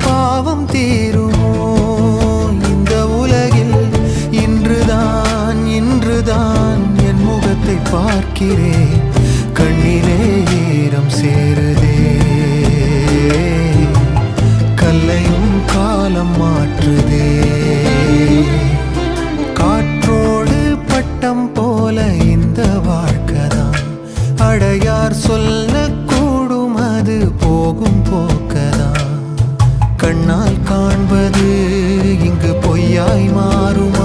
பாவம் தீருமோ இந்த உலகில்? இன்றுதான் என் முகத்தை பார்க்கிறேன், கண்ணிலே ஈரம் சேருதே. கல்லையும் காலம் மாற்றுதே. காற்றோடு பட்டம் போல இந்த வாழ்க்கைதான், அடையார் சொல்லக்கூடும் அது போகும் போக்கதான். கண்ணால் காண்பது இங்கு பொய்யாய் மாறும்.